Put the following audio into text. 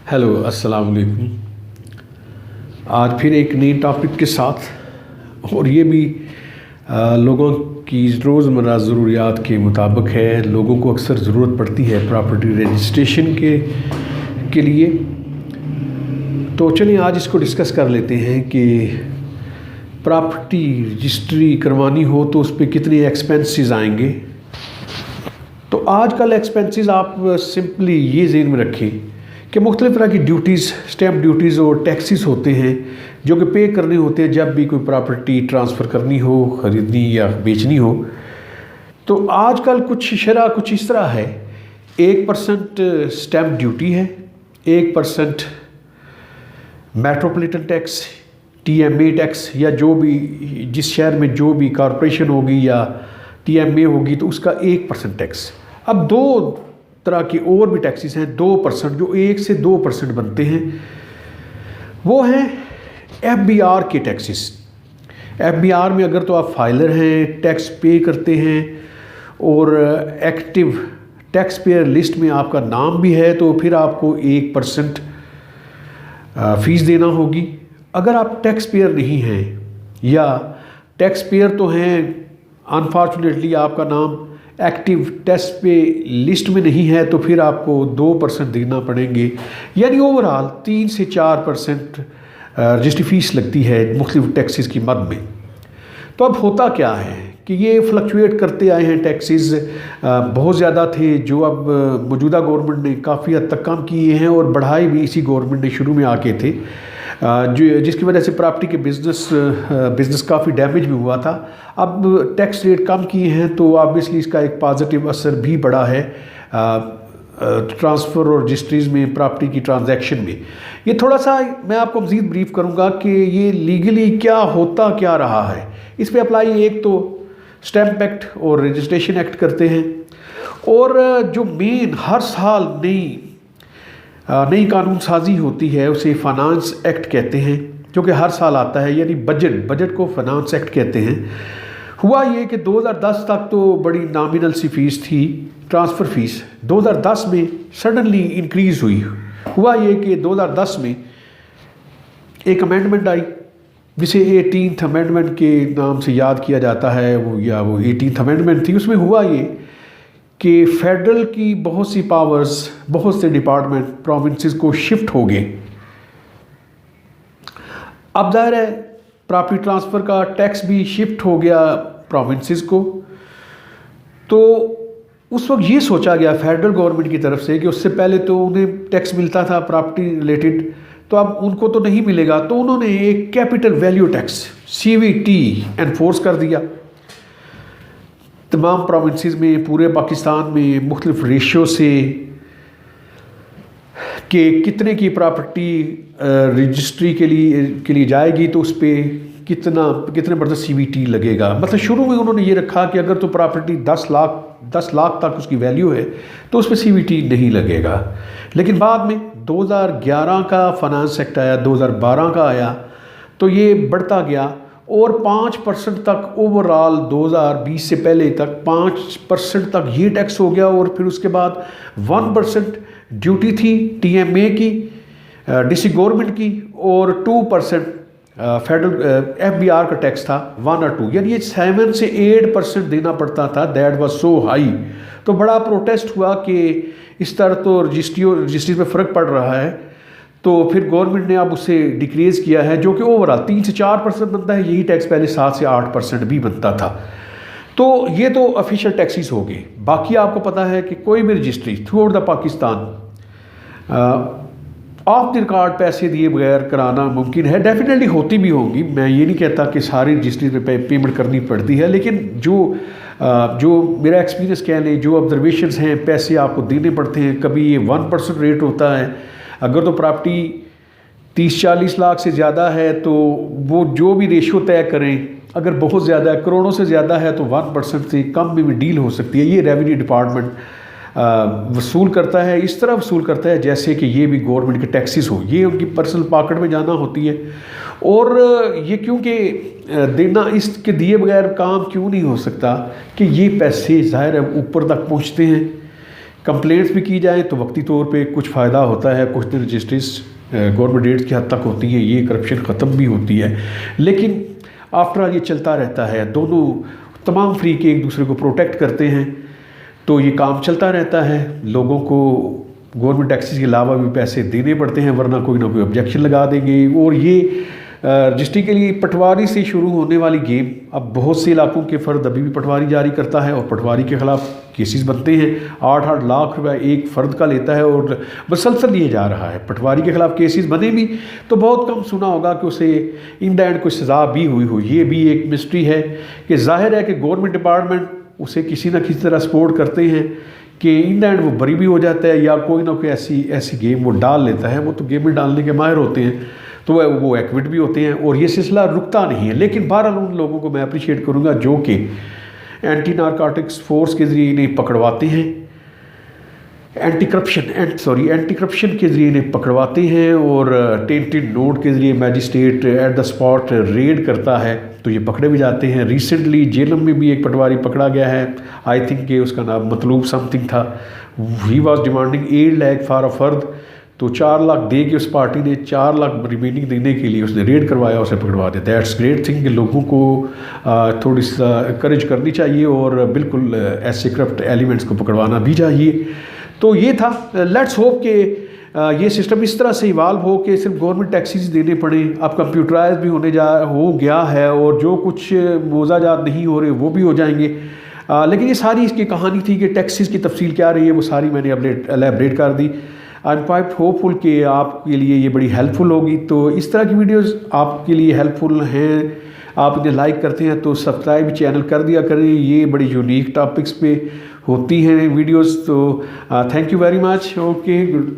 Hello, अस्सलाम वालेकुम। आज फिर एक नई टॉपिक के साथ, और ये भी लोगों की रोज़मर्रा ज़रूरियात के मुताबिक है। लोगों को अक्सर ज़रूरत पड़ती है प्रॉपर्टी रजिस्ट्रेशन के लिए। तो चलिए आज इसको डिस्कस कर लेते हैं कि प्रॉपर्टी रजिस्ट्री करवानी हो तो उस पर कितने एक्सपेंसेस आएंगे। तो आजकल एक्सपेंसेस आप सिंपली ये ज़हन में रखें कि मुख्तलिफ़ तरह की ड्यूटीज़, स्टैम्प ड्यूटीज़ और टैक्सेस होते हैं जो कि पे करने होते हैं जब भी कोई प्रॉपर्टी ट्रांसफ़र करनी हो, ख़रीदनी या बेचनी हो। तो आजकल कुछ शरह कुछ इस तरह है, 1% स्टैम्प ड्यूटी है, 1% मेट्रोपॉलिटन टैक्स, TMA टैक्स, या जो भी जिस शहर में जो भी कॉरपोरेशन होगी या TMA होगी तो उसका 1% टैक्स। अब दो तरह की और भी टैक्सेस हैं 2%, जो 1 से 2% बनते हैं। वो हैं FBR के टैक्सेस। FBR में अगर तो आप फाइलर हैं, टैक्स पे करते हैं और एक्टिव टैक्स पेयर लिस्ट में आपका नाम भी है तो फिर आपको 1% फ़ीस देना होगी। अगर आप टैक्स पेयर नहीं हैं या टैक्स पेयर तो हैं, अनफॉर्चुनेटली आपका नाम एक्टिव टैक्स पे लिस्ट में नहीं है तो फिर आपको 2% देना पड़ेंगे, यानी ओवरऑल 3 से 4% रजिस्ट्री फ़ीस लगती है मुख्तलिफ टैक्सेस की मद में। तो अब होता क्या है कि ये फ्लक्चुएट करते आए हैं टैक्सेस। बहुत ज़्यादा थे जो अब मौजूदा गवर्नमेंट ने काफ़ी हद तक कम किए हैं और बढ़ाए भी इसी गवर्नमेंट ने शुरू में आके थे, जो जिसकी वजह से प्रॉपर्टी के बिज़नेस काफ़ी डैमेज भी हुआ था। अब टैक्स रेट कम किए हैं तो ऑब्वियसली इसका एक पॉजिटिव असर भी बड़ा है ट्रांसफ़र और रजिस्ट्रीज़ में, प्रॉपर्टी की ट्रांजैक्शन में। ये थोड़ा सा मैं आपको मज़ीद ब्रीफ करूँगा कि ये लीगली क्या होता क्या रहा है। इस पर अप्लाई एक तो स्टैम्प एक्ट और रजिस्ट्रेशन एक्ट करते हैं, और जो मेन हर साल नई कानून साजी होती है उसे फाइनेंस एक्ट कहते हैं, जो कि हर साल आता है, यानी बजट को फाइनेंस एक्ट कहते हैं। हुआ ये कि 2010 तक तो बड़ी नॉमिनल सी फ़ीस थी ट्रांसफ़र फ़ीस, 2010 में सडनली इंक्रीज़ हुई। हुआ ये कि 2010 में एक अमेंडमेंट आई जिसे 18th अमेंडमेंट के नाम से याद किया जाता है, वो 18th अमेंडमेंट थी। उसमें हुआ ये कि फेडरल की बहुत सी पावर्स, बहुत से डिपार्टमेंट प्रोविंसेस को शिफ्ट हो गए। अब जाहिर है प्रॉपर्टी ट्रांसफ़र का टैक्स भी शिफ्ट हो गया प्रोविंसेस को। तो उस वक्त ये सोचा गया फेडरल गवर्नमेंट की तरफ से कि उससे पहले तो उन्हें टैक्स मिलता था प्रॉपर्टी रिलेटेड, तो अब उनको तो नहीं मिलेगा, तो उन्होंने एक capital value tax CVT enforce कर दिया तमाम प्रोविंसेस में, पूरे पाकिस्तान में मुख्तलिफ रेशियो से कि कितने की प्रॉपर्टी रजिस्ट्री के लिए जाएगी तो उस पर कितने % CVT लगेगा। मतलब शुरू में उन्होंने ये रखा कि अगर तो प्रॉपर्टी 10 लाख तक उसकी वैल्यू है तो उस पर CVT नहीं लगेगा। लेकिन बाद में 2011 का फाइनेंस एक्ट आया, 2012 का आया, तो ये बढ़ता गया और 5% तक ओवरऑल 2020 से पहले तक 5% तक ये टैक्स हो गया। और फिर उसके बाद 1% ड्यूटी थी TMA की, डिस्ट्रिक्ट गवर्नमेंट की, और 2% फेडरल FBR का टैक्स था 1 और 2, यानी ये 7 से 8% देना पड़ता था। That was so high. तो बड़ा प्रोटेस्ट हुआ कि इस तरह तो रजिस्ट्री में फ़र्क पड़ रहा है, तो फिर गवर्नमेंट ने अब उसे डिक्रीज़ किया है, जो कि ओवरऑल 3 से 4% बनता है। यही टैक्स पहले 7 से 8% भी बनता था। तो ये तो ऑफिशियल टैक्सेस हो गए। बाकी आपको पता है कि कोई भी registry through out the Pakistan of the record पैसे दिए बगैर कराना मुमकिन है। डेफिनेटली होती भी होंगी, मैं ये नहीं कहता कि सारी रजिस्ट्री पे पेमेंट करनी पड़ती है, लेकिन जो मेरा एक्सपीरियंस कह लें, जो ऑब्जर्वेशंस हैं, पैसे आपको देने पड़ते हैं। कभी ये 1% रेट होता है, अगर तो प्रॉपर्टी 30-40 लाख से ज़्यादा है तो वो जो भी रेशियो तय करें, अगर बहुत ज़्यादा है, करोड़ों से ज़्यादा है, तो 1% से कम में भी डील हो सकती है। ये रेवेन्यू डिपार्टमेंट वसूल करता है, इस तरह वसूल करता है जैसे कि ये भी गवर्नमेंट के टैक्सेस हो, ये उनकी पर्सनल पॉकेट में जाना होती है। और ये क्योंकि देना, इसके दिए बगैर काम क्यों नहीं हो सकता कि ये पैसे ज़ाहिर है ऊपर तक पहुँचते हैं, कंप्लेंट्स भी की जाए तो वक्ती तौर पे कुछ फ़ायदा होता है, कुछ दिन रजिस्ट्रीज गवर्नमेंट डेट्स की हद तक होती है, ये करप्शन ख़त्म भी होती है, लेकिन आफ्टर ऑल ये चलता रहता है। दोनों तमाम फ्री के एक दूसरे को प्रोटेक्ट करते हैं, तो ये काम चलता रहता है। लोगों को गवर्नमेंट टैक्सेस के अलावा भी पैसे देने पड़ते हैं, वरना कोई ना कोई ऑब्जेक्शन लगा देंगे। और ये रजिस्ट्री के लिए पटवारी से शुरू होने वाली गेम, अब बहुत से इलाकों के फ़र्द अभी भी पटवारी जारी करता है और पटवारी के ख़िलाफ़ केसेस बनते हैं। 8-8 लाख रुपया एक फ़र्द का लेता है और मुसलसल लिए जा रहा है। पटवारी के ख़िलाफ़ केसेस बने भी तो बहुत कम सुना होगा कि उसे इन द एंड कोई सज़ा भी हुई हो। ये भी एक मिस्ट्री है कि जाहिर है कि गवर्नमेंट डिपार्टमेंट उसे किसी न किसी तरह सपोर्ट करते हैं कि इन द एंड वो बरी भी हो जाता है, या कोई ना कोई ऐसी गेम वो डाल लेता है। वो तो गेम में डालने के माहिर होते हैं, तो वो एक्विट भी होते हैं और ये सिलसिला रुकता नहीं है। लेकिन बहरहाल उन लोगों को मैं अप्रिशिएट करूँगा जो कि एंटी नारकोटिक्स फोर्स के ज़रिए इन्हें पकड़वाते हैं, एंटी करप्शन के ज़रिए इन्हें पकड़वाते हैं, और टेंटेड नोट के ज़रिए magistrate at the spot red करता है तो ये पकड़े भी जाते हैं। रिसेंटली जेलम में भी एक पटवारी पकड़ा गया है, आई थिंक कि उसका नाम मतलूब समथिंग था। He was demanding 8 lakh for a फर्द, तो 4 लाख दे के उस पार्टी ने 4 लाख रिमेनिंग देने के लिए उसने रेड करवाया, उसे पकड़वा दिया। दैट्स ग्रेट थिंग कि लोगों को थोड़ी सा करेज करनी चाहिए और बिल्कुल ऐसे करप्ट एलिमेंट्स को पकड़वाना भी चाहिए। तो ये था। लेट्स होप कि ये सिस्टम इस तरह से इवाल्व हो कि सिर्फ गवर्नमेंट टैक्सेस देने पड़े। अब कंप्यूटराइज भी हो गया है और जो कुछ मोजाजात नहीं हो रहे वो भी हो जाएंगे। लेकिन ये सारी इसकी कहानी थी कि टैक्सेस की तफसील क्या रही है, वो सारी मैंने एलैबोरेट कर दी। आई एम क्वाइट होपफुल कि आपके लिए ये बड़ी हेल्पफुल होगी। तो इस तरह की वीडियोस आपके लिए हेल्पफुल हैं, आप इन्हें लाइक करते हैं तो सब्सक्राइब चैनल कर दिया करें। ये बड़ी यूनिक टॉपिक्स पे होती हैं वीडियोस। तो thank you very much. Okay, good.